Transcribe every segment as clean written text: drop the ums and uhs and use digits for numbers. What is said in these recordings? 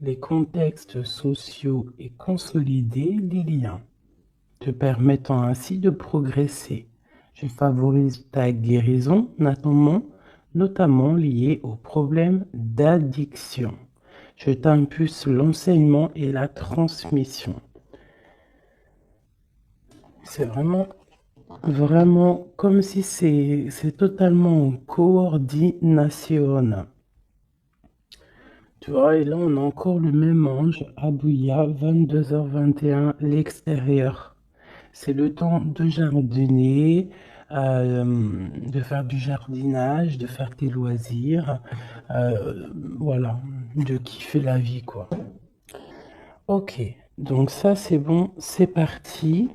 les contextes sociaux et consolider les liens, te permettant ainsi de progresser. Je favorise ta guérison, notamment liée aux problèmes d'addiction. Je t'impulse l'enseignement et la transmission. C'est vraiment comme si c'est totalement en coordination. Tu vois, et là, on a encore le même ange, Abouya, 22h21, l'extérieur. C'est le temps de jardiner, de faire du jardinage, de faire tes loisirs, voilà, de kiffer la vie, quoi. Ok, donc ça, c'est bon, c'est parti.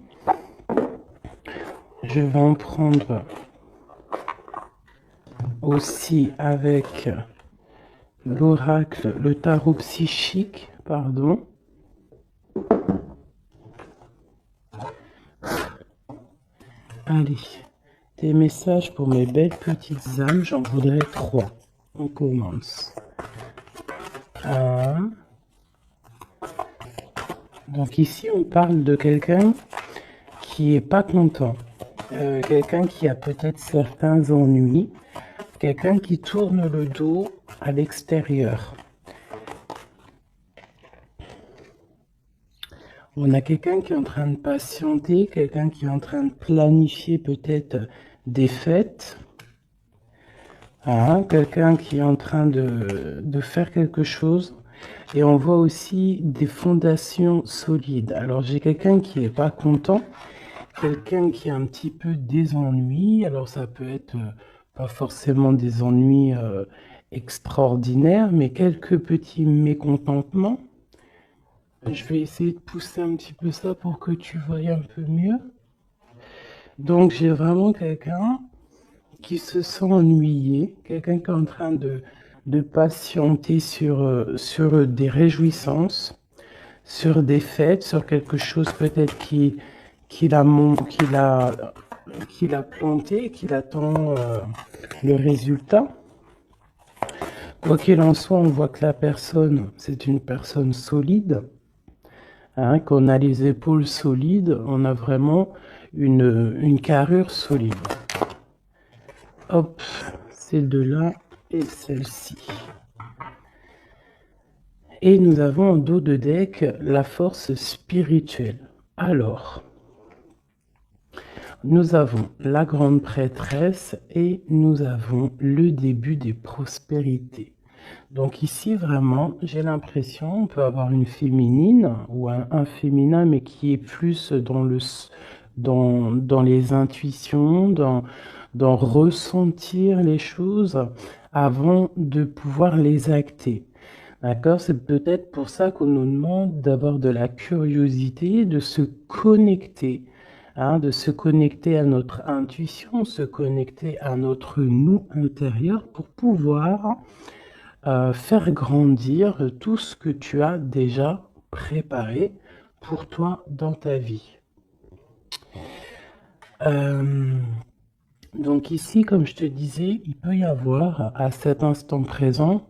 Je vais en prendre aussi avec l'oracle, le tarot psychique, pardon. Allez, des messages pour mes belles petites âmes, j'en voudrais 3. On commence. 1. Donc ici, on parle de quelqu'un qui est pas content. Quelqu'un qui a peut-être certains ennuis. Quelqu'un qui tourne le dos à l'extérieur. On a quelqu'un qui est en train de patienter, quelqu'un qui est en train de planifier peut-être des fêtes. Quelqu'un qui est en train de faire quelque chose. Et on voit aussi des fondations solides. Alors j'ai quelqu'un qui n'est pas content, quelqu'un qui a un petit peu des ennuis. Alors ça peut être pas forcément des ennuis extraordinaires, mais quelques petits mécontentements. Je vais essayer de pousser un petit peu ça pour que tu voyes un peu mieux. Donc j'ai vraiment quelqu'un qui se sent ennuyé, quelqu'un qui est en train de patienter sur des réjouissances, sur des fêtes, sur quelque chose peut-être qu'il a planté, qu'il attend le résultat. Quoi qu'il en soit, on voit que la personne, c'est une personne solide, qu'on a les épaules solides, on a vraiment une carrure solide. Hop, celle-là et celle-ci. Et nous avons en dos de deck la force spirituelle. Alors, nous avons la grande prêtresse et nous avons le début des prospérités. Donc ici, vraiment, j'ai l'impression, on peut avoir une féminine ou un féminin, mais qui est plus dans les intuitions, dans ressentir les choses avant de pouvoir les acter. D'accord? C'est peut-être pour ça qu'on nous demande d'avoir de la curiosité, de se connecter, de se connecter à notre intuition, se connecter à notre nous intérieur pour pouvoir faire grandir tout ce que tu as déjà préparé pour toi dans ta vie. Donc ici, comme je te disais, il peut y avoir à cet instant présent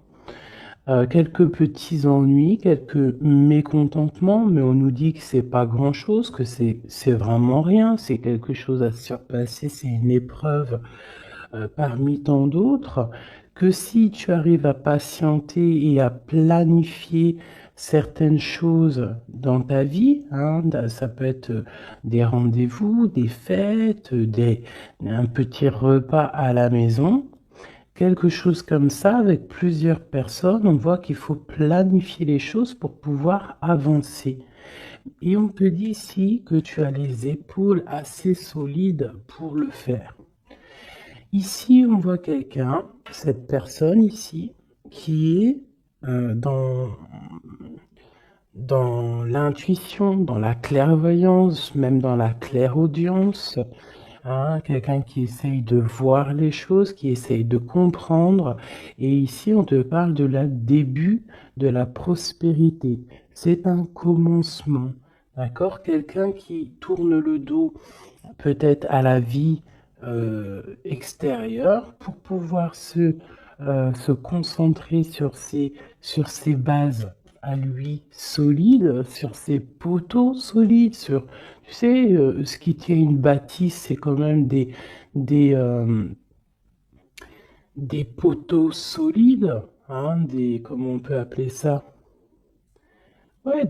quelques petits ennuis, quelques mécontentements, mais on nous dit que c'est pas grand-chose, que c'est vraiment rien, c'est quelque chose à surpasser, c'est une épreuve parmi tant d'autres, que si tu arrives à patienter et à planifier certaines choses dans ta vie, ça peut être des rendez-vous, des fêtes, un petit repas à la maison, quelque chose comme ça avec plusieurs personnes, on voit qu'il faut planifier les choses pour pouvoir avancer. Et on te dit ici que tu as les épaules assez solides pour le faire. Ici, on voit quelqu'un, cette personne ici, qui est dans l'intuition, dans la clairvoyance, même dans la clairaudience, quelqu'un qui essaye de voir les choses, qui essaye de comprendre. Et ici, on te parle de la début de la prospérité. C'est un commencement, d'accord? Quelqu'un qui tourne le dos peut-être à la vie extérieure pour pouvoir se concentrer sur ses bases à lui solide, sur ses poteaux solides, sur, tu sais, ce qui tient une bâtisse, c'est quand même des, euh, des poteaux solides, hein, comment on peut appeler ça? Ouais,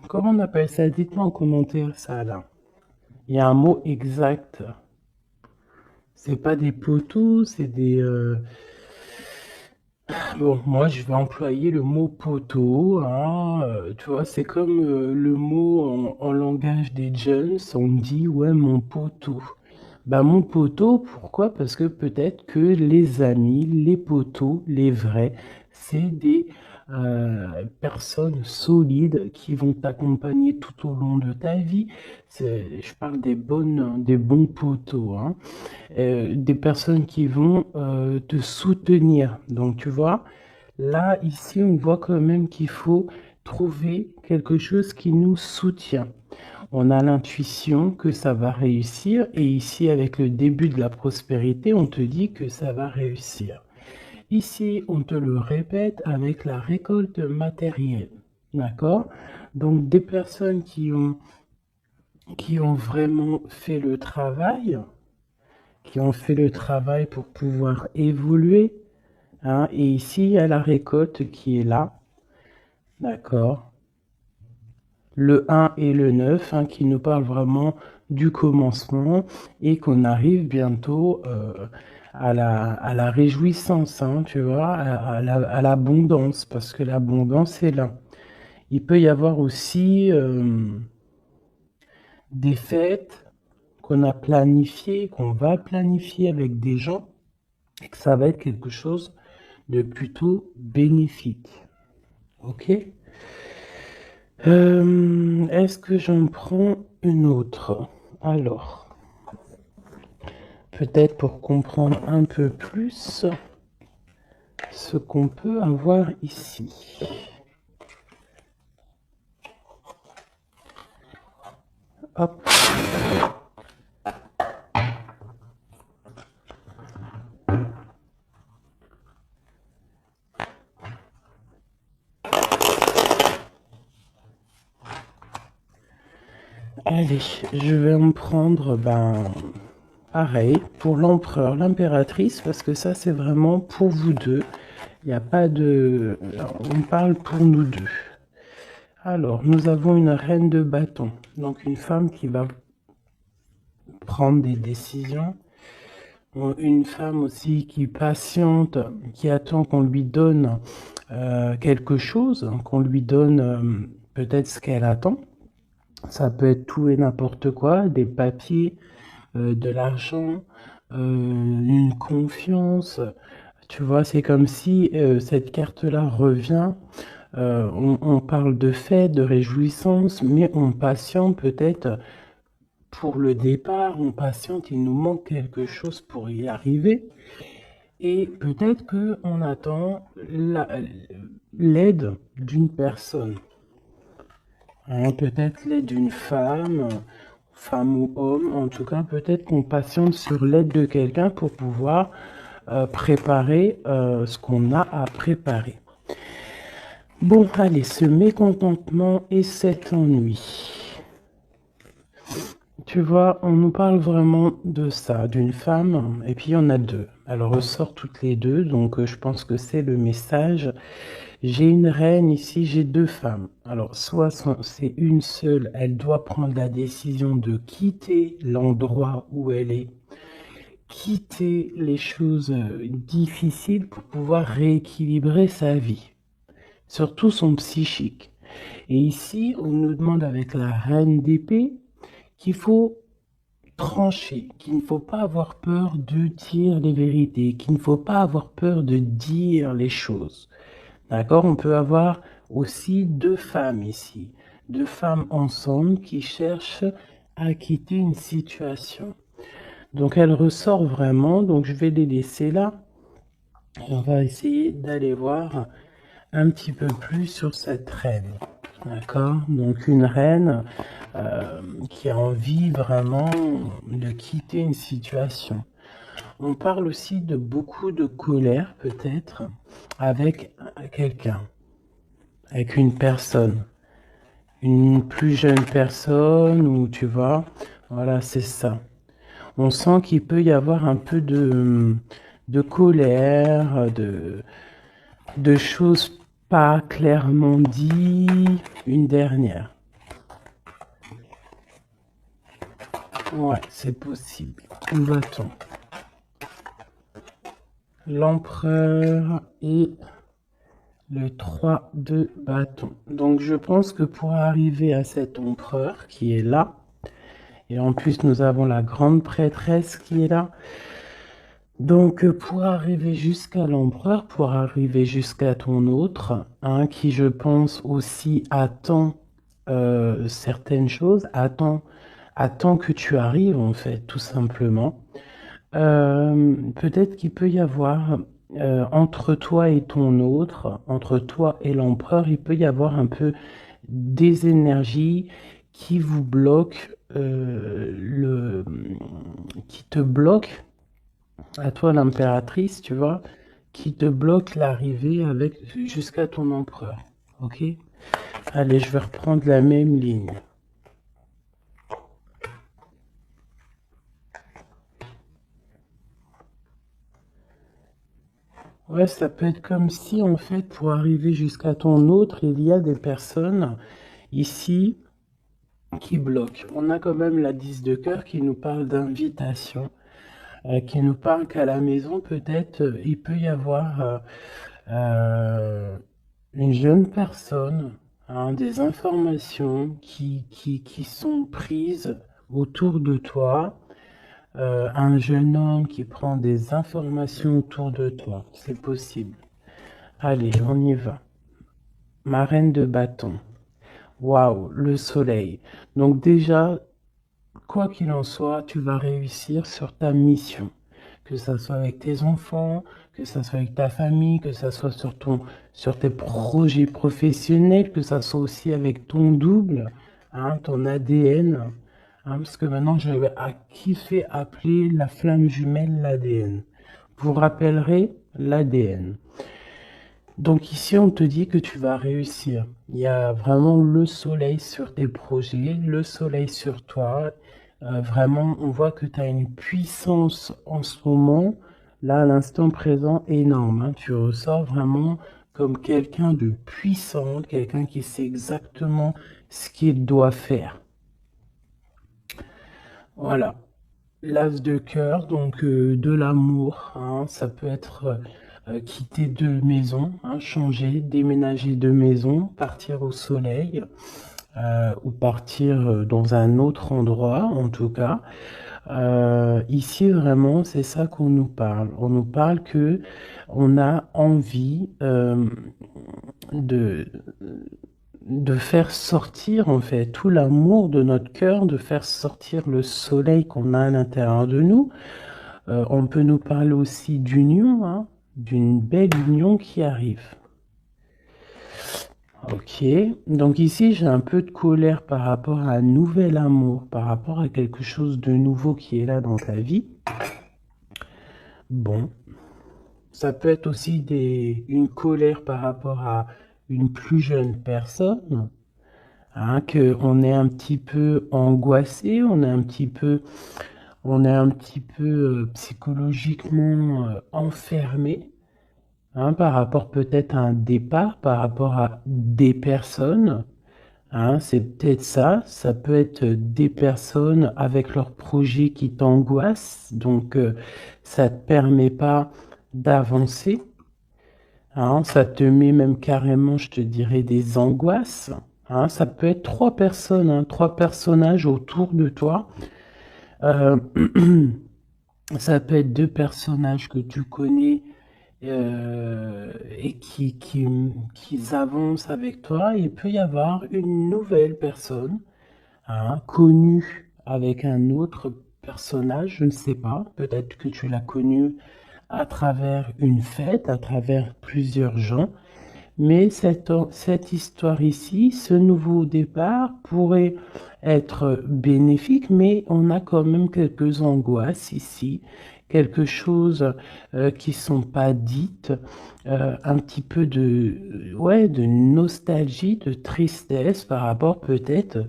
comment on appelle ça? Dites-moi en commentaire ça là. Il y a un mot exact. C'est pas des poteaux, c'est bon, moi je vais employer le mot poteau, hein, tu vois, c'est comme le mot en langage des jeunes, on dit ouais mon poteau. Bah mon poteau, pourquoi? Parce que peut-être que les amis, les poteaux, les vrais, c'est des personnes solides qui vont t'accompagner tout au long de ta vie. Je parle des bons poteaux, hein. Des personnes qui vont te soutenir. Donc tu vois, là, ici, on voit quand même qu'il faut trouver quelque chose qui nous soutient. On a l'intuition que ça va réussir et ici, avec le début de la prospérité, on te dit que ça va réussir. Ici, on te le répète avec la récolte matérielle. D'accord? Donc, des personnes qui ont vraiment fait le travail, pour pouvoir évoluer, hein, et ici, il y a la récolte qui est là. D'accord? Le 1 et le 9, hein, qui nous parlent vraiment du commencement et qu'on arrive bientôt à la réjouissance, hein, tu vois, à l'abondance, parce que l'abondance est là. Il peut y avoir aussi des fêtes qu'on a planifiées, qu'on va planifier avec des gens, et que ça va être quelque chose de plutôt bénéfique. Ok? Est-ce que j'en prends une autre? Alors, peut-être pour comprendre un peu plus ce qu'on peut avoir ici. Hop. Allez, je vais en prendre, pareil, pour l'empereur, l'impératrice, parce que ça, c'est vraiment pour vous deux. Il n'y a pas de... On parle pour nous deux. Alors, nous avons une reine de bâton, donc une femme qui va prendre des décisions. Une femme aussi qui patiente, qui attend qu'on lui donne quelque chose, qu'on lui donne peut-être ce qu'elle attend. Ça peut être tout et n'importe quoi, des papiers, de l'argent, une confiance. Tu vois, c'est comme si cette carte-là revient. On parle de fête, de réjouissance, mais on patiente peut-être pour le départ, on patiente, il nous manque quelque chose pour y arriver. Et peut-être qu'on attend l'aide d'une personne. Hein, peut-être l'aide d'une femme ou homme. En tout cas, peut-être qu'on patiente sur l'aide de quelqu'un pour pouvoir préparer ce qu'on a à préparer. Bon, allez, ce mécontentement et cet ennui. Tu vois, on nous parle vraiment de ça, d'une femme, et puis il y en a deux. Elle ressort toutes les deux, donc je pense que c'est le message. J'ai une reine ici, j'ai deux femmes. Alors, soit c'est une seule, elle doit prendre la décision de quitter l'endroit où elle est, quitter les choses difficiles pour pouvoir rééquilibrer sa vie, surtout son psychique. Et ici, on nous demande avec la reine d'épée qu'il faut trancher, qu'il ne faut pas avoir peur de dire les vérités, qu'il ne faut pas avoir peur de dire les choses. D'accord? On peut avoir aussi deux femmes ici, deux femmes ensemble qui cherchent à quitter une situation. Donc elle ressort vraiment, donc je vais les laisser là. Et on va essayer d'aller voir un petit peu plus sur cette reine. D'accord? Donc une reine qui a envie vraiment de quitter une situation. On parle aussi de beaucoup de colère peut-être avec quelqu'un. avec une personne, une plus jeune personne, ou tu vois, voilà, c'est ça. On sent qu'il peut y avoir un peu de colère, de choses pas clairement dites. Une dernière. Ouais, c'est possible. Où va-t-on? L'empereur et le 3 de bâton. Donc je pense que pour arriver à cet empereur qui est là, et en plus nous avons la grande prêtresse qui est là, donc pour arriver jusqu'à l'empereur, pour arriver jusqu'à ton autre, hein, qui je pense aussi attend certaines choses, attend que tu arrives en fait, tout simplement. Peut-être qu'il peut y avoir entre toi et ton autre, entre toi et l'empereur, il peut y avoir un peu des énergies qui vous bloquent, qui te bloquent, à toi l'impératrice, tu vois, qui te bloquent l'arrivée avec jusqu'à ton empereur. Ok? Allez, je vais reprendre la même ligne. Ouais, ça peut être comme si, en fait, pour arriver jusqu'à ton autre, il y a des personnes ici qui bloquent. On a quand même la 10 de cœur qui nous parle d'invitation, qui nous parle qu'à la maison, peut-être, il peut y avoir une jeune personne, hein, des informations qui sont prises autour de toi, un jeune homme qui prend des informations autour de toi. C'est possible. Allez, on y va. Ma reine de bâton. Waouh, le soleil. Donc déjà, quoi qu'il en soit, tu vas réussir sur ta mission. Que ça soit avec tes enfants, que ça soit avec ta famille, que ça soit sur tes projets professionnels, que ça soit aussi avec ton double, hein, ton ADN. Hein, parce que maintenant, je vais kiffer appeler la flamme jumelle l'ADN. Vous rappellerez l'ADN. Donc ici, on te dit que tu vas réussir. Il y a vraiment le soleil sur tes projets, le soleil sur toi. Vraiment, on voit que tu as une puissance en ce moment, là, à l'instant présent, énorme, hein. Tu ressors vraiment comme quelqu'un de puissant, quelqu'un qui sait exactement ce qu'il doit faire. Voilà. L'as de cœur, donc de l'amour, hein, ça peut être quitter de maison, hein, changer, déménager de maison, partir au soleil ou partir dans un autre endroit en tout cas. Ici vraiment c'est ça qu'on nous parle. On nous parle que on a envie de de faire sortir en fait tout l'amour de notre cœur, de faire sortir le soleil qu'on a à l'intérieur de nous. On peut nous parler aussi d'union, hein, d'une belle union qui arrive. Ok, donc ici j'ai un peu de colère par rapport à un nouvel amour, par rapport à quelque chose de nouveau qui est là dans ta vie. Bon, ça peut être aussi une colère par rapport à une plus jeune personne, hein, qu'on est un petit peu angoissé, on est un petit peu psychologiquement enfermé, hein, par rapport peut-être à un départ, par rapport à des personnes, hein, c'est peut-être ça. Ça peut être des personnes avec leurs projets qui t'angoissent, donc ça te permet pas d'avancer, hein, ça te met même carrément, je te dirais, des angoisses. Hein, ça peut être trois personnes, hein, trois personnages autour de toi. Euh, Ça peut être deux personnages que tu connais et qui avancent avec toi. Il peut y avoir une nouvelle personne, hein, connue avec un autre personnage, je ne sais pas. Peut-être que tu l'as connue à travers une fête, à travers plusieurs gens. Mais cette histoire ici, ce nouveau départ pourrait être bénéfique, mais on a quand même quelques angoisses ici quelque chose qui sont pas dites, un petit peu de, ouais, de nostalgie, de tristesse par rapport peut-être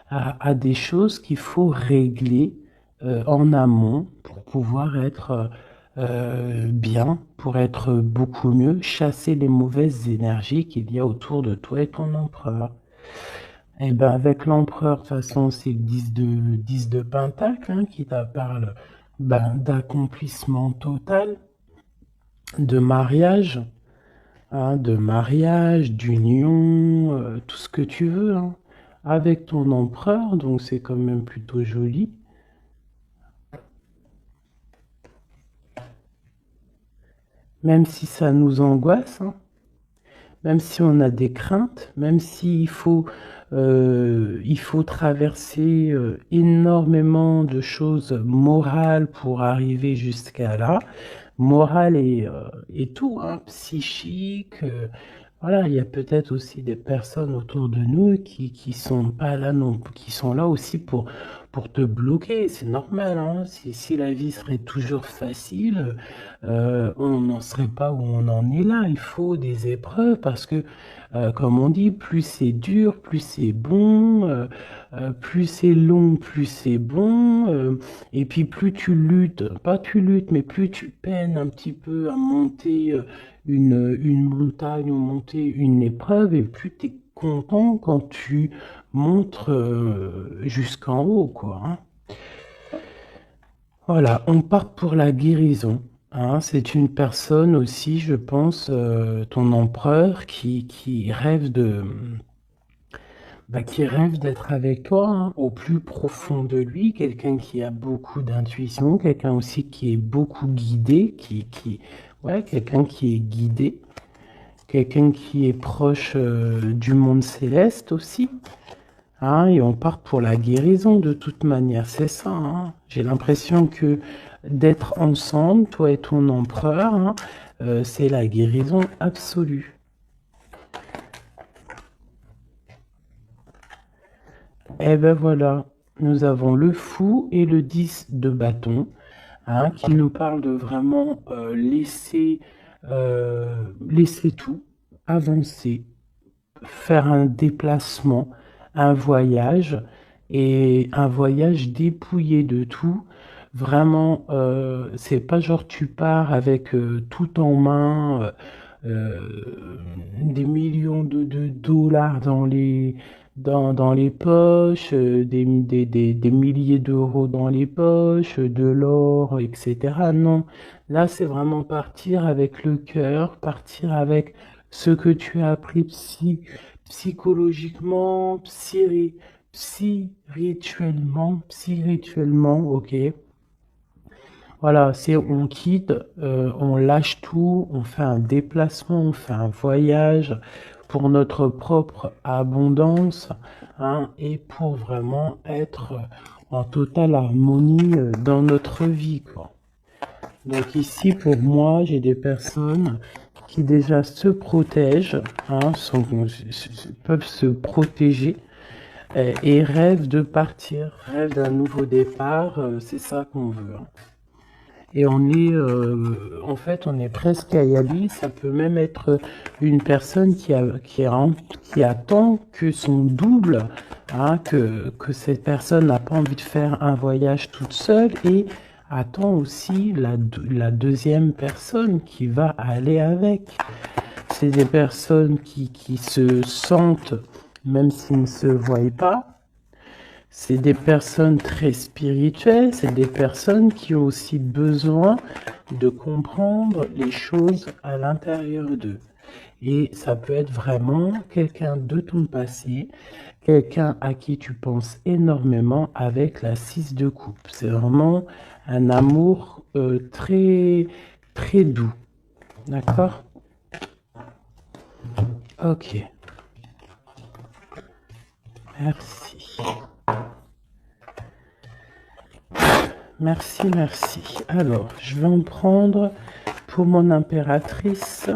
à des choses qu'il faut régler en amont pour pouvoir être bien, pour être beaucoup mieux, chasser les mauvaises énergies qu'il y a autour de toi et ton empereur. Et ben avec l'empereur, de toute façon, c'est le 10 de Pentacle hein, qui te parle ben, d'accomplissement total, de mariage, d'union, tout ce que tu veux, hein, avec ton empereur, donc c'est quand même plutôt joli. Même si ça nous angoisse, hein, même si on a des craintes, même il faut traverser énormément de choses morales pour arriver jusqu'à là, morale et tout, hein, psychique. Voilà, il y a peut-être aussi des personnes autour de nous qui sont pas là non, qui sont là aussi pour te bloquer. C'est normal, hein. Si la vie serait toujours facile, on n'en serait pas où on en est là. Il faut des épreuves parce que, comme on dit, plus c'est dur, plus c'est bon, plus c'est long, plus c'est bon. Et puis plus tu luttes, pas tu luttes, mais plus tu peines un petit peu à monter une montagne ou monter une épreuve, et plus tu es content quand tu montes jusqu'en haut, quoi. Hein. Voilà, on part pour la guérison. Hein. C'est une personne aussi, je pense, ton empereur, qui rêve qui rêve d'être avec toi, hein, au plus profond de lui, quelqu'un qui a beaucoup d'intuition, quelqu'un aussi qui est beaucoup guidé, ouais, quelqu'un qui est guidé, quelqu'un qui est proche du monde céleste aussi. Hein, et on part pour la guérison de toute manière, c'est ça. Hein. J'ai l'impression que d'être ensemble, toi et ton empereur, hein, c'est la guérison absolue. Et ben voilà, nous avons le fou et le 10 de bâton, hein, qui nous parlent de vraiment laisser tout, avancer, faire un déplacement, un voyage, et un voyage dépouillé de tout. Vraiment, c'est pas genre tu pars avec tout en main, des millions de dollars dans les poches, des milliers d'euros dans les poches, de l'or, etc. Non, là c'est vraiment partir avec le cœur, partir avec ce que tu as appris psychologiquement, spirituellement, ok. Voilà, c'est on quitte, on lâche tout, on fait un déplacement, on fait un voyage pour notre propre abondance, hein, et pour vraiment être en totale harmonie dans notre vie, quoi. Donc ici, pour moi, j'ai des personnes qui déjà se protègent, hein, peuvent se protéger et rêvent de partir, rêvent d'un nouveau départ, c'est ça qu'on veut. Hein. Et en fait, on est presque à y aller. Ça peut même être une personne qui attend que son double, hein, que cette personne n'a pas envie de faire un voyage toute seule et attend aussi la deuxième personne qui va aller avec. C'est des personnes qui se sentent, même s'ils ne se voient pas, c'est des personnes très spirituelles, c'est des personnes qui ont aussi besoin de comprendre les choses à l'intérieur d'eux. Et ça peut être vraiment quelqu'un de ton passé, quelqu'un à qui tu penses énormément avec la 6 de coupe. C'est vraiment un amour très, très doux. D'accord? Ok. Merci. Merci, merci. Alors, je vais en prendre pour mon impératrice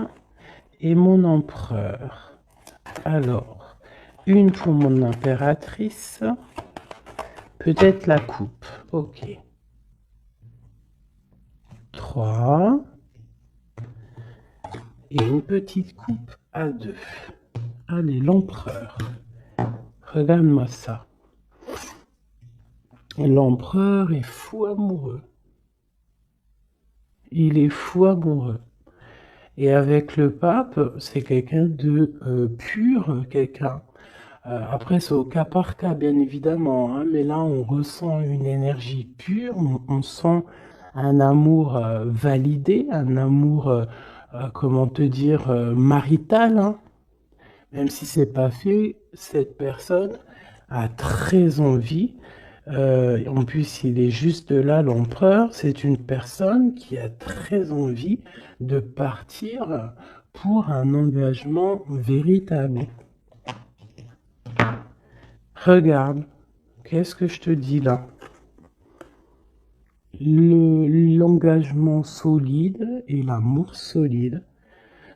et mon empereur. Alors, une pour mon impératrice, peut-être la coupe. Ok. 3 et une petite coupe à 2. Allez, l'empereur. Regarde-moi ça. L'empereur est fou amoureux. Il est fou amoureux. Et avec le pape, c'est quelqu'un de pur, quelqu'un. Après, c'est au cas par cas, bien évidemment, hein, mais là, on ressent une énergie pure, on sent un amour validé, un amour, comment te dire, marital, hein. Même si c'est pas fait, cette personne a très envie. En plus, il est juste là, l'empereur. C'est une personne qui a très envie de partir pour un engagement véritable. Regarde, qu'est-ce que je te dis là? L'engagement solide et l'amour solide.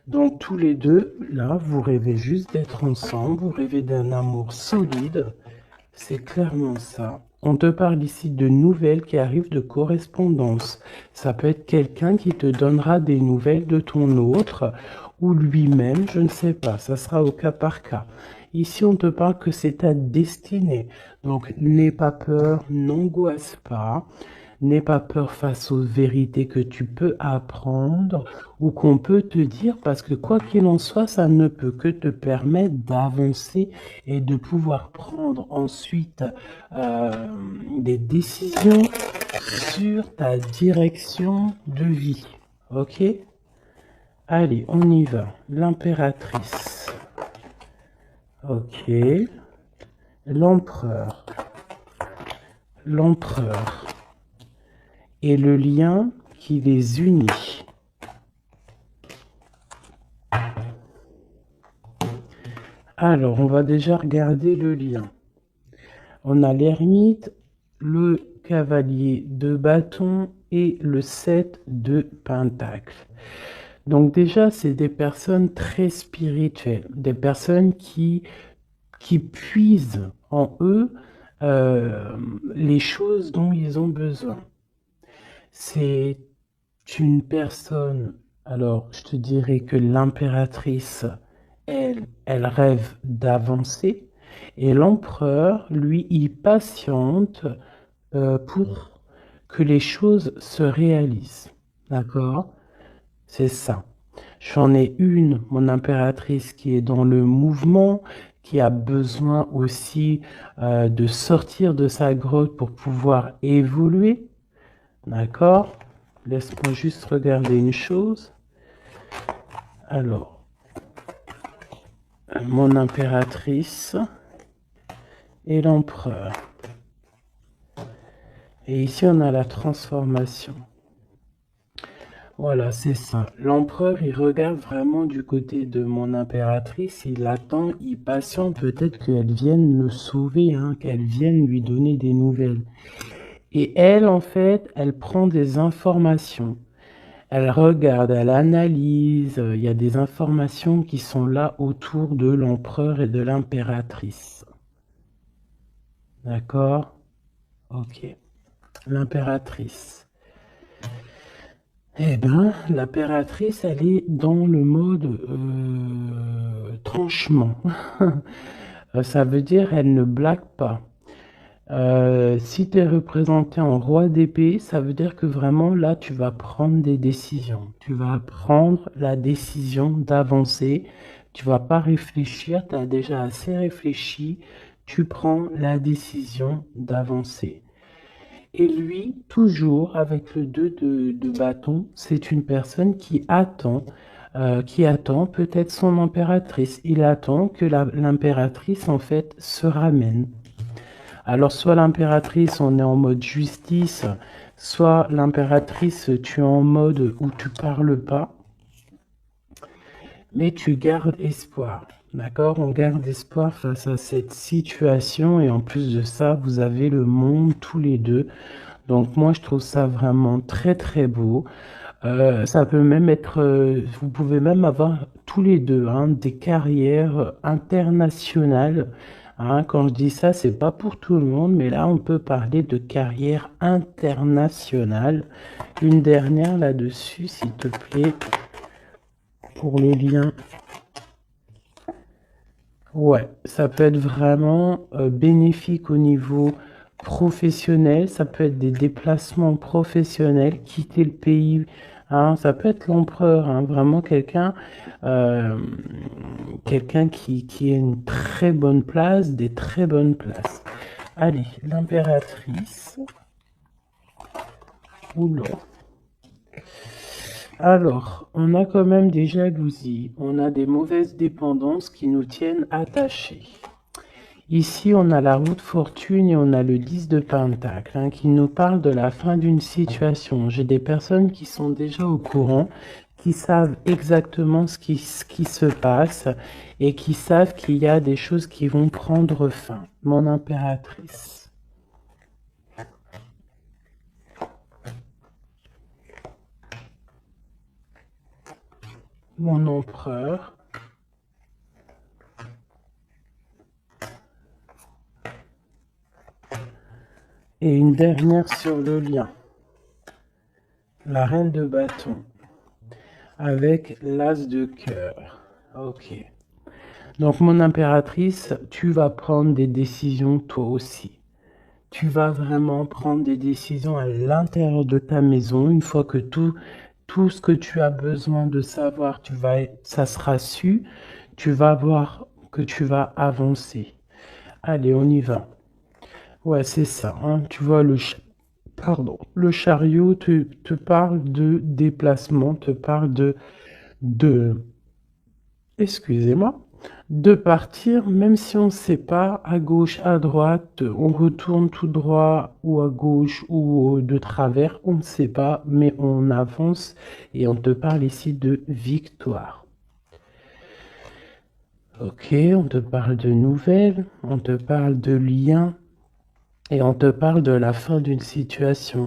Donc tous les deux, là, vous rêvez juste d'être ensemble, vous rêvez d'un amour solide. C'est clairement ça. On te parle ici de nouvelles qui arrivent de correspondance. Ça peut être quelqu'un qui te donnera des nouvelles de ton autre ou lui-même, je ne sais pas. Ça sera au cas par cas. Ici, on te parle que c'est ta destinée. Donc, n'aie pas peur, n'angoisse pas. N'aie pas peur face aux vérités que tu peux apprendre ou qu'on peut te dire, parce que quoi qu'il en soit, ça ne peut que te permettre d'avancer et de pouvoir prendre ensuite des décisions sur ta direction de vie. Ok? Allez, on y va. L'impératrice. Ok. L'empereur. L'empereur. Et le lien qui les unit. Alors, on va déjà regarder le lien. On a l'ermite, le cavalier de bâton et le 7 de pentacle. Donc déjà, c'est des personnes très spirituelles, des personnes qui puisent en eux les choses dont ils ont besoin. C'est une personne, alors je te dirais que l'impératrice, elle rêve d'avancer, et l'empereur, lui, il patiente pour que les choses se réalisent. D'accord? C'est ça. J'en ai une, mon impératrice, qui est dans le mouvement, qui a besoin aussi de sortir de sa grotte pour pouvoir évoluer. D'accord? Laisse-moi juste regarder une chose. Alors, mon impératrice et l'empereur. Et ici, on a la transformation. Voilà, c'est ça. L'empereur, il regarde vraiment du côté de mon impératrice. Il attend, il patiente peut-être qu'elle vienne le sauver, hein, qu'elle vienne lui donner des nouvelles. Et elle, en fait, elle prend des informations. Elle regarde, elle analyse. Il y a des informations qui sont là autour de l'empereur et de l'impératrice. D'accord? Ok. L'impératrice. Eh bien, l'impératrice, elle est dans le mode tranchement. Ça veut dire elle ne blague pas. Si tu es représenté en roi d'épée, ça veut dire que vraiment là, tu vas prendre des décisions. Tu vas prendre la décision d'avancer. Tu vas pas réfléchir, tu as déjà assez réfléchi. Tu prends la décision d'avancer. Et lui, toujours avec le 2 de bâton, c'est une personne qui attend peut-être son impératrice. Il attend que l'impératrice, en fait, se ramène. Alors, soit l'impératrice, on est en mode justice, soit l'impératrice, tu es en mode où tu parles pas, mais tu gardes espoir. D'accord? On garde espoir face à cette situation, et en plus de ça, vous avez le monde tous les deux. Donc moi, je trouve ça vraiment très très beau. Ça peut même être, vous pouvez même avoir tous les deux hein, des carrières internationales Hein, quand je dis ça, c'est pas pour tout le monde, mais là, on peut parler de carrière internationale. Une dernière là-dessus, s'il te plaît, pour le lien. Ouais, ça peut être vraiment bénéfique au niveau professionnel, ça peut être des déplacements professionnels, quitter le pays, hein, ça peut être l'empereur, hein, vraiment euh, quelqu'un qui a une très bonne place, des très bonnes places. Allez, l'impératrice. Oula. Alors, on a quand même des jalousies, on a des mauvaises dépendances qui nous tiennent attachés. Ici, on a la roue de fortune et on a le 10 de pentacle, hein, qui nous parle de la fin d'une situation. J'ai des personnes qui sont déjà au courant, qui savent exactement ce qui se passe et qui savent qu'il y a des choses qui vont prendre fin. Mon impératrice. Mon empereur. Et une dernière sur le lien. La reine de bâton. Avec l'as de cœur. Ok. Donc, mon impératrice, tu vas prendre des décisions toi aussi. Tu vas vraiment prendre des décisions à l'intérieur de ta maison. Une fois que tout ce que tu as besoin de savoir, ça sera su. Tu vas voir que tu vas avancer. Allez, on y va. Ouais, c'est ça, hein. Tu vois, pardon, le chariot te parle de déplacement, te parle de, excusez-moi, de partir, même si on ne sait pas, à gauche, à droite, on retourne tout droit ou à gauche ou de travers, on ne sait pas, mais on avance et on te parle ici de victoire. Ok, on te parle de nouvelles, on te parle de liens et on te parle de la fin d'une situation.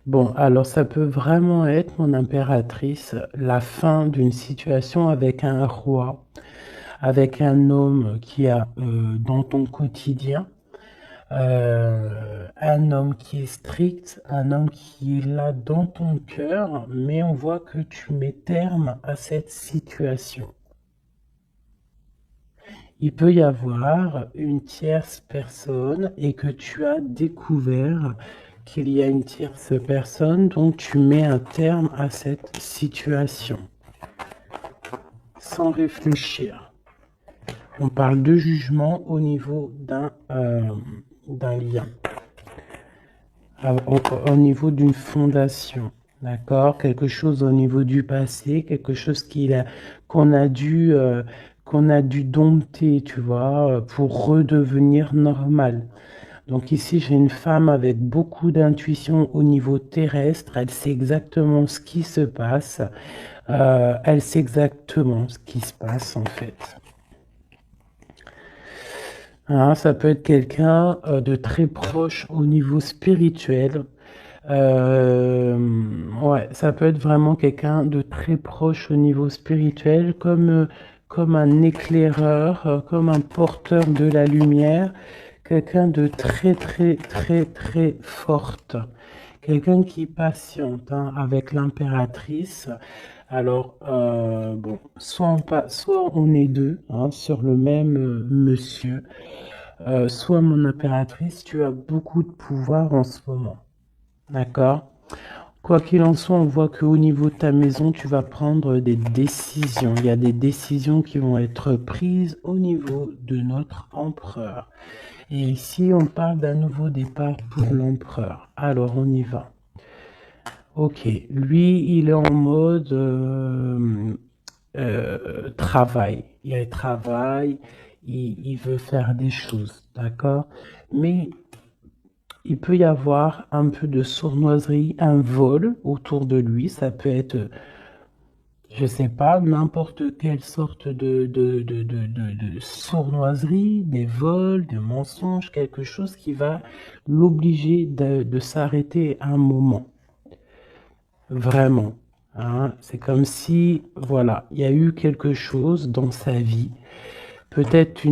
Bon, alors ça peut vraiment être, mon impératrice, la fin d'une situation avec un roi, avec un homme qui a dans ton quotidien, un homme qui est strict, un homme qui est là dans ton cœur, mais on voit que tu mets terme à cette situation. Il peut y avoir une tierce personne et que tu as découvert qu'il y a une tierce personne, donc tu mets un terme à cette situation sans réfléchir. On parle de jugement au niveau d'un lien, au niveau d'une fondation, d'accord? Quelque chose au niveau du passé, quelque chose qu'on a dû, qu'on a dû dompter, tu vois, pour redevenir normal. Donc ici, j'ai une femme avec beaucoup d'intuition au niveau terrestre. Elle sait exactement ce qui se passe. Elle sait exactement ce qui se passe en fait. Hein, ça peut être quelqu'un de très proche au niveau spirituel. Euh, ouais, ça peut être vraiment quelqu'un de très proche au niveau spirituel, comme un éclaireur, comme un porteur de la lumière, quelqu'un de très, très, très, très forte, quelqu'un qui patiente, hein, avec l'impératrice. Alors, bon, soit on est deux, hein, sur le même monsieur, soit mon impératrice, tu as beaucoup de pouvoir en ce moment. D'accord? Quoi qu'il en soit, on voit qu'au niveau de ta maison, tu vas prendre des décisions. Il y a des décisions qui vont être prises au niveau de notre empereur. Et ici, on parle d'un nouveau départ pour l'empereur. Alors, on y va. Ok, lui, il est en mode travail. Il travaille, il veut faire des choses, d'accord? Mais il peut y avoir un peu de sournoiserie, un vol autour de lui. Ça peut être, je sais pas, n'importe quelle sorte de sournoiserie, des vols, des mensonges, quelque chose qui va l'obliger de s'arrêter un moment. Vraiment. Hein. C'est comme si, voilà, il y a eu quelque chose dans sa vie peut-être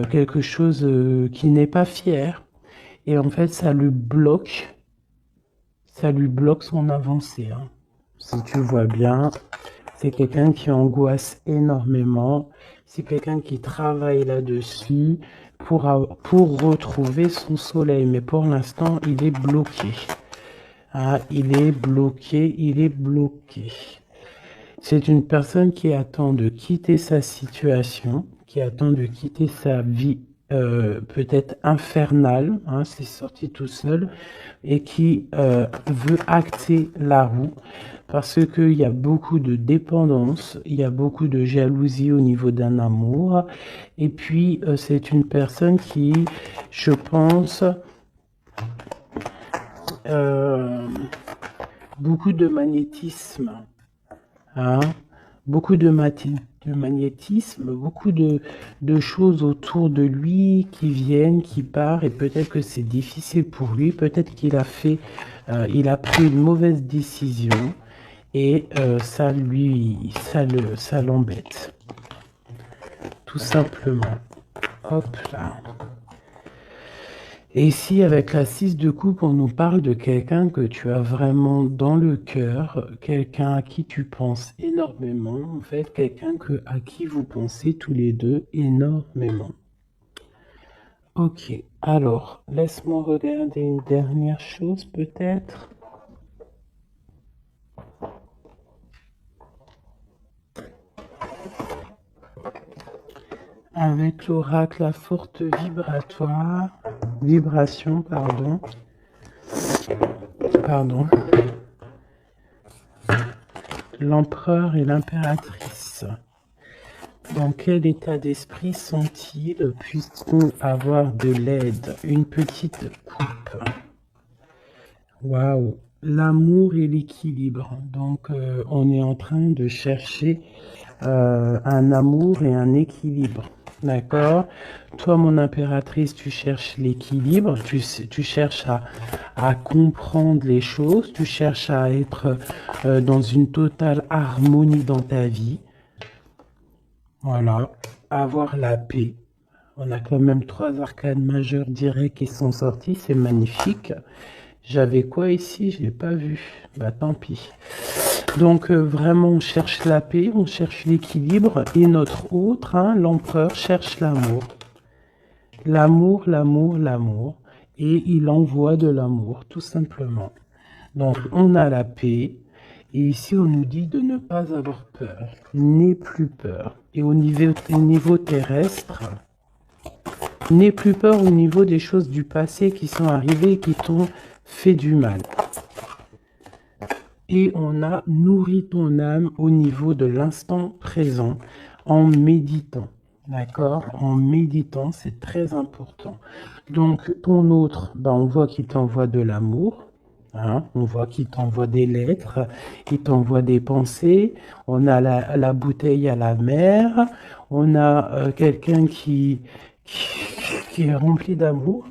quelque chose qui n'est pas fier. Et en fait, ça lui bloque son avancée, hein. Si tu vois bien, c'est quelqu'un qui angoisse énormément. C'est quelqu'un qui travaille là-dessus pour retrouver son soleil. Mais pour l'instant, il est bloqué. Ah, il est bloqué, il est bloqué. C'est une personne qui attend de quitter sa situation, qui attend de quitter sa vie peut-être infernale, hein, c'est sorti tout seul, et qui veut acter la roue parce qu'il y a beaucoup de dépendance, il y a beaucoup de jalousie au niveau d'un amour, et puis c'est une personne qui, je pense, beaucoup de magnétisme, hein, beaucoup de magnétisme, beaucoup de choses autour de lui qui viennent, qui partent, et peut-être que c'est difficile pour lui, peut-être qu'il a il a pris une mauvaise décision, et ça l'embête, tout simplement. Hop là. Et ici, avec la 6 de coupe, on nous parle de quelqu'un que tu as vraiment dans le cœur, quelqu'un à qui tu penses énormément, en fait, quelqu'un à qui vous pensez tous les deux énormément. Ok, alors, laisse-moi regarder une dernière chose peut-être. Avec l'oracle à forte vibration, pardon. L'empereur et l'impératrice. Dans quel état d'esprit sont-ils? Puisse-t-on avoir de l'aide? Une petite coupe. Waouh! L'amour et l'équilibre. Donc, on est en train de chercher un amour et un équilibre. D'accord? Toi, mon impératrice, tu cherches l'équilibre, tu cherches à comprendre les choses, tu cherches à être dans une totale harmonie dans ta vie. Voilà, avoir la paix. On a quand même 3 arcanes majeures directs qui sont sortis, c'est magnifique. J'avais quoi ici? Je l'ai pas vu. Bah tant pis. Donc vraiment, on cherche la paix, on cherche l'équilibre, et notre autre, hein, l'empereur, cherche l'amour. L'amour, l'amour, l'amour. Et il envoie de l'amour, tout simplement. Donc on a la paix. Et ici, on nous dit de ne pas avoir peur. N'aie plus peur. Et au niveau terrestre, n'aie plus peur au niveau des choses du passé qui sont arrivées et qui t'ont fait du mal. Et on a nourri ton âme au niveau de l'instant présent en méditant. D'accord? En méditant, c'est très important. Donc, ton autre, ben, on voit qu'il t'envoie de l'amour. Hein, on voit qu'il t'envoie des lettres, il t'envoie des pensées. On a la bouteille à la mer. On a quelqu'un qui est rempli d'amour.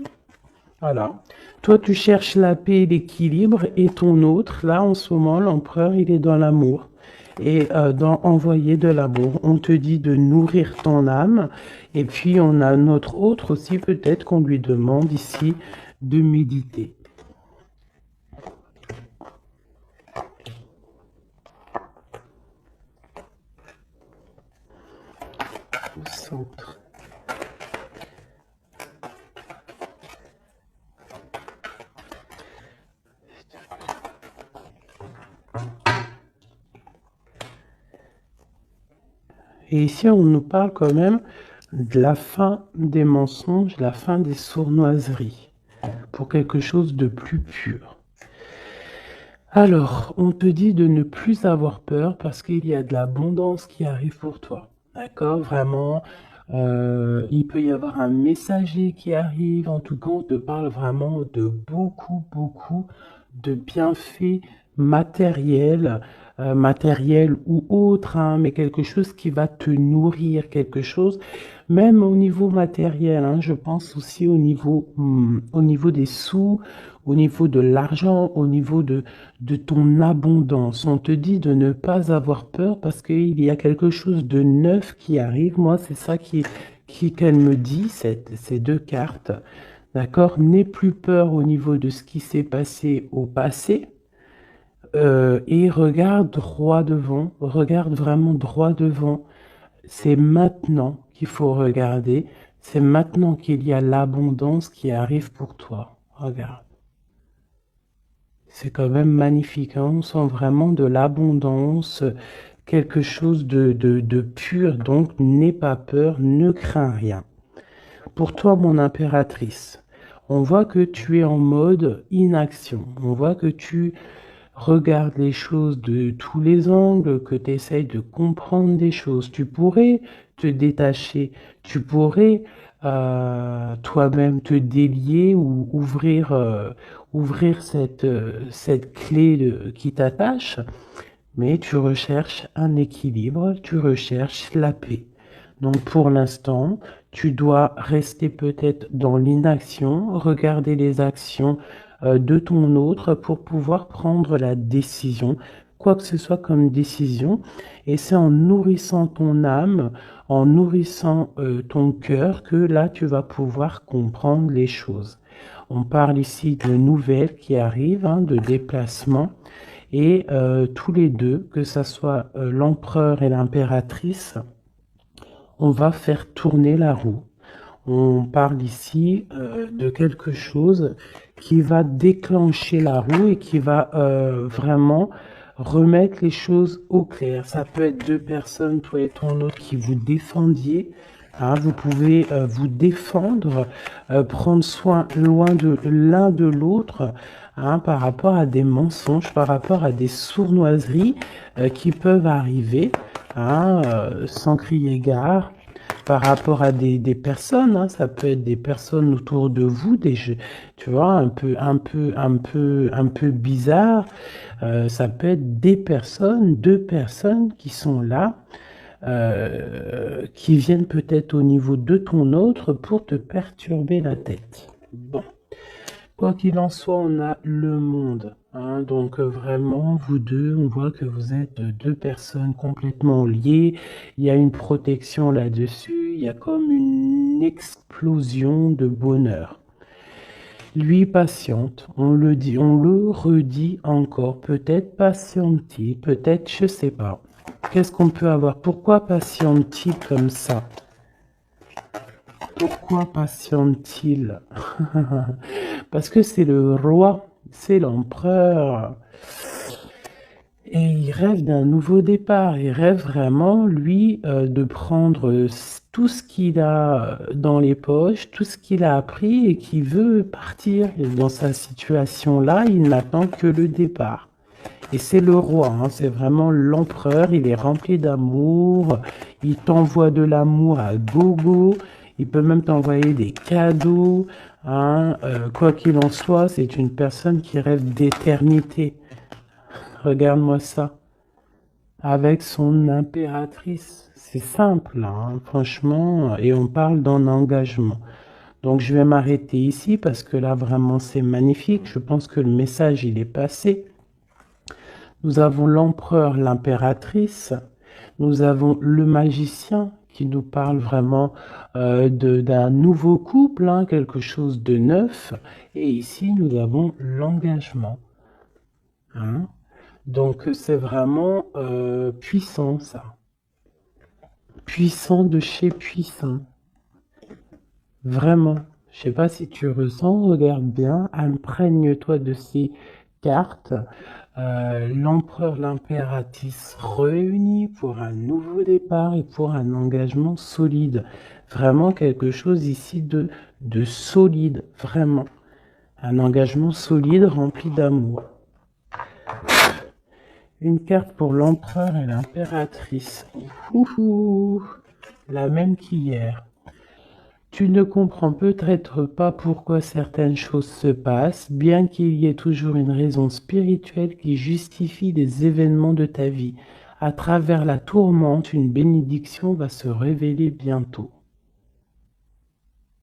Voilà. Toi, tu cherches la paix et l'équilibre, et ton autre, là, en ce moment, l'empereur, il est dans l'amour. Et dans envoyer de l'amour, on te dit de nourrir ton âme. Et puis, on a notre autre aussi, peut-être qu'on lui demande ici de méditer. Au centre. Et ici, on nous parle quand même de la fin des mensonges, la fin des sournoiseries, pour quelque chose de plus pur. Alors, on te dit de ne plus avoir peur parce qu'il y a de l'abondance qui arrive pour toi. D'accord? Vraiment, il peut y avoir un messager qui arrive. En tout cas, on te parle vraiment de beaucoup, beaucoup de bienfaits matériels, matériel ou autre, hein, mais quelque chose qui va te nourrir, quelque chose, même au niveau matériel, hein, je pense aussi au niveau des sous, au niveau de l'argent, au niveau de ton abondance. On te dit de ne pas avoir peur parce qu'il y a quelque chose de neuf qui arrive. Moi, c'est ça qui qu'elle me dit, ces deux cartes, d'accord, n'aie plus peur au niveau de ce qui s'est passé au passé, et regarde droit devant, regarde vraiment droit devant. C'est maintenant qu'il faut regarder, c'est maintenant qu'il y a l'abondance qui arrive pour toi. Regarde. C'est quand même magnifique, hein. On sent vraiment de l'abondance, quelque chose de pur. Donc, n'aie pas peur, ne crains rien. Pour toi, mon impératrice, on voit que tu es en mode inaction. On voit que tu regardes les choses de tous les angles, que tu essayes de comprendre des choses. Tu pourrais te détacher, tu pourrais toi-même te délier ou ouvrir cette clé qui t'attache, mais tu recherches un équilibre, tu recherches la paix. Donc pour l'instant, tu dois rester peut-être dans l'inaction, regarder les actions de ton autre pour pouvoir prendre la décision, quoi que ce soit comme décision. Et c'est en nourrissant ton âme, en nourrissant ton cœur que là, tu vas pouvoir comprendre les choses. On parle ici de nouvelles qui arrivent, hein, de déplacements. Et tous les deux, que ça soit l'empereur et l'impératrice, on va faire tourner la roue. On parle ici de quelque chose qui va déclencher la roue et qui va vraiment remettre les choses au clair. Ça peut être deux personnes, toi et ton autre, qui vous défendiez. Hein, vous pouvez vous défendre, prendre soin loin de l'un de l'autre, hein, par rapport à des mensonges, par rapport à des sournoiseries qui peuvent arriver, hein, sans crier gare, par rapport à des personnes, hein, ça peut être des personnes autour de vous, tu vois, un peu bizarre. Ça peut être des personnes, deux personnes qui sont là, qui viennent peut-être au niveau de ton autre pour te perturber la tête. Bon. Quoi qu'il en soit, on a le monde. Hein, donc vraiment, vous deux, on voit que vous êtes deux personnes complètement liées. Il y a une protection là-dessus. Il y a comme une explosion de bonheur. Lui patiente, on le dit, on le redit encore. Peut-être patiente-t-il, peut-être, je sais pas. Qu'est-ce qu'on peut avoir? Pourquoi patiente-t-il comme ça? Pourquoi patiente-t-il? Parce que c'est le roi, c'est l'empereur. Et il rêve d'un nouveau départ. Il rêve vraiment, lui, de prendre tout ce qu'il a dans les poches, tout ce qu'il a appris et qui veut partir. Et dans sa situation-là, il n'attend que le départ. Et c'est le roi, hein, c'est vraiment l'empereur. Il est rempli d'amour. Il t'envoie de l'amour à gogo. Il peut même t'envoyer des cadeaux. Hein, quoi qu'il en soit, c'est une personne qui rêve d'éternité. Regarde-moi ça. Avec son impératrice. C'est simple, hein, franchement. Et on parle d'un engagement. Donc je vais m'arrêter ici parce que là, vraiment, c'est magnifique. Je pense que le message, il est passé. Nous avons l'empereur, l'impératrice. Nous avons le magicien qui nous parle vraiment d'un nouveau couple, hein, quelque chose de neuf. Et ici, nous avons l'engagement. Hein. Donc, c'est vraiment puissant, ça. Puissant de chez puissant. Vraiment. Je sais pas si tu ressens, regarde bien, imprègne-toi de ces cartes. L'empereur, l'impératrice réunis pour un nouveau départ et pour un engagement solide. Vraiment quelque chose ici de solide, vraiment. Un engagement solide rempli d'amour. Une carte pour l'empereur et l'impératrice. La même qu'hier. Tu ne comprends peut-être pas pourquoi certaines choses se passent, bien qu'il y ait toujours une raison spirituelle qui justifie les événements de ta vie. À travers la tourmente, une bénédiction va se révéler bientôt.